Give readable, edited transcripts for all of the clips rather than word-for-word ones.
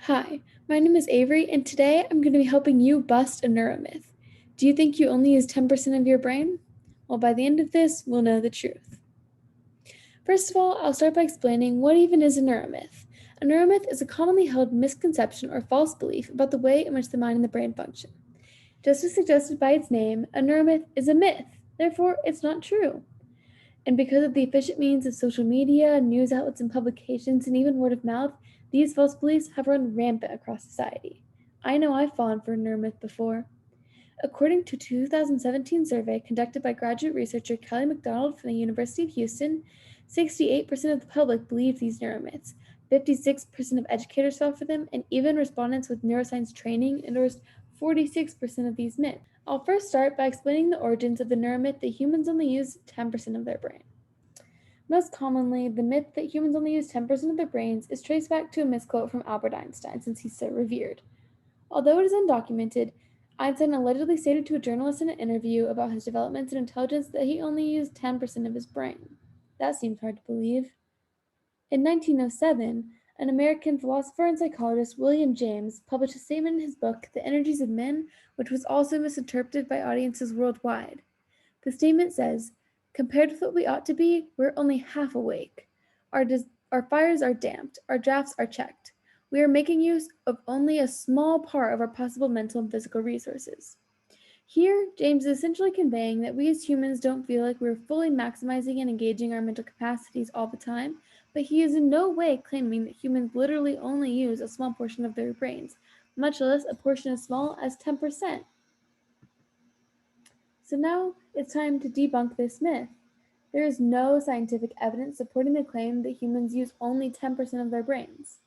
Hi, my name is Avery, and today I'm going to be helping you bust a neuromyth. Do you think you only use 10% of your brain? Well, by the end of this, we'll know the truth. First of all, I'll start by explaining what even is a neuromyth. A neuromyth is a commonly held misconception or false belief about the way in which the mind and the brain function. Just as suggested by its name, a neuromyth is a myth, therefore, it's not true. And because of the efficient means of social media, news outlets, and publications, and even word of mouth, these false beliefs have run rampant across society. I know I've fallen for a neuromyth before. According to a 2017 survey conducted by graduate researcher Kelly McDonald from the University of Houston, 68% of the public believed these neuromyths. 56% of educators fell for them, and even respondents with neuroscience training endorsed 46% of these myths. I'll first start by explaining the origins of the neuromyth that humans only use 10% of their brain. Most commonly, the myth that humans only use 10% of their brains is traced back to a misquote from Albert Einstein, since he's so revered. Although it is undocumented, Einstein allegedly stated to a journalist in an interview about his developments in intelligence that he only used 10% of his brain. That seems hard to believe. In 1907, an American philosopher and psychologist, William James, published a statement in his book, The Energies of Men, which was also misinterpreted by audiences worldwide. The statement says, compared with what we ought to be, we're only half awake. Our fires are damped, our drafts are checked. We are making use of only a small part of our possible mental and physical resources. Here, James is essentially conveying that we as humans don't feel like we're fully maximizing and engaging our mental capacities all the time, but he is in no way claiming that humans literally only use a small portion of their brains, much less a portion as small as 10%. So now it's time to debunk this myth. There is no scientific evidence supporting the claim that humans use only 10% of their brains.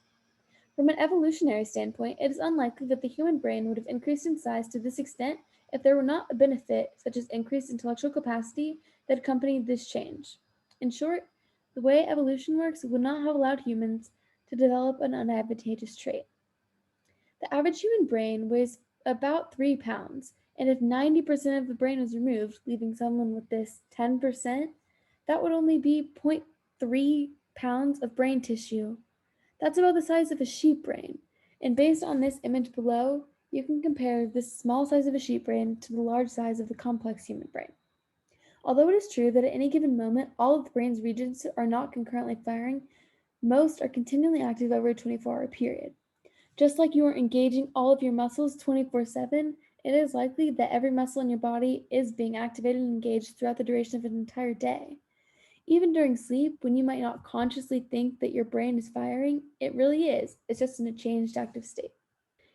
From an evolutionary standpoint, it is unlikely that the human brain would have increased in size to this extent if there were not a benefit, such as increased intellectual capacity, that accompanied this change. In short, the way evolution works would not have allowed humans to develop an unadvantageous trait. The average human brain weighs about 3 pounds, and if 90% of the brain was removed, leaving someone with this 10%, that would only be 0.3 pounds of brain tissue. That's about the size of a sheep brain. And based on this image below, you can compare this small size of a sheep brain to the large size of the complex human brain. Although it is true that at any given moment, all of the brain's regions are not concurrently firing, most are continually active over a 24-hour period. Just like you are engaging all of your muscles 24/7, it is likely that every muscle in your body is being activated and engaged throughout the duration of an entire day. Even during sleep, when you might not consciously think that your brain is firing, it really is. It's just in a changed active state.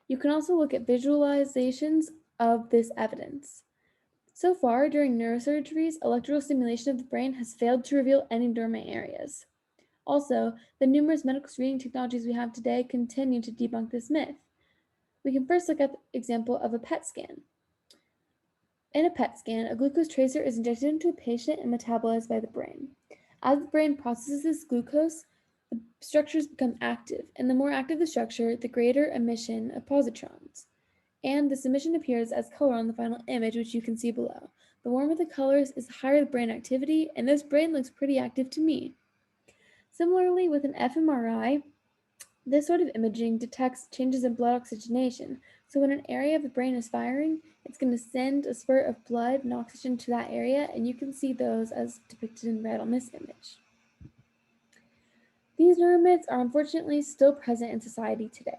You can also look at visualizations of this evidence. So far, during neurosurgeries, electrical stimulation of the brain has failed to reveal any dormant areas. Also, the numerous medical screening technologies we have today continue to debunk this myth. We can first look at the example of a PET scan. In a PET scan, a glucose tracer is injected into a patient and metabolized by the brain. As the brain processes this glucose, the structures become active, and the more active the structure, the greater emission of positrons. And this emission appears as color on the final image, which you can see below. The warmer the colors is the higher the brain activity, and this brain looks pretty active to me. Similarly, with an fMRI, this sort of imaging detects changes in blood oxygenation, so when an area of the brain is firing, it's going to send a spurt of blood and oxygen to that area, and you can see those as depicted in red on this image. These neuromyths are unfortunately still present in society today.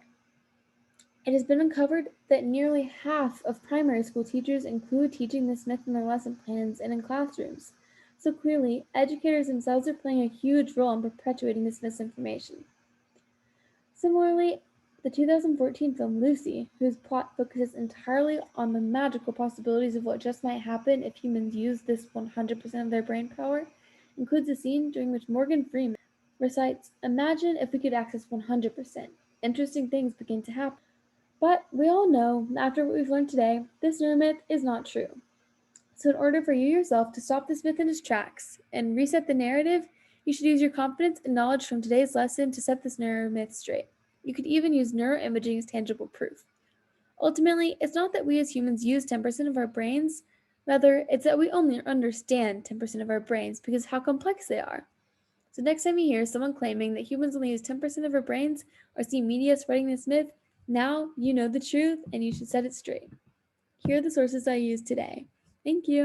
It has been uncovered that nearly half of primary school teachers include teaching this myth in their lesson plans and in classrooms, so clearly, educators themselves are playing a huge role in perpetuating this misinformation. Similarly, the 2014 film Lucy, whose plot focuses entirely on the magical possibilities of what just might happen if humans use this 100% of their brain power, includes a scene during which Morgan Freeman recites, "Imagine if we could access 100%. Interesting things begin to happen." But we all know, after what we've learned today, this neuromyth is not true. So in order for you yourself to stop this myth in its tracks and reset the narrative, you should use your confidence and knowledge from today's lesson to set this neuromyth straight. You could even use neuroimaging as tangible proof. Ultimately, it's not that we as humans use 10% of our brains, rather, it's that we only understand 10% of our brains because of how complex they are. So next time you hear someone claiming that humans only use 10% of our brains or see media spreading this myth, now you know the truth and you should set it straight. Here are the sources I used today. Thank you.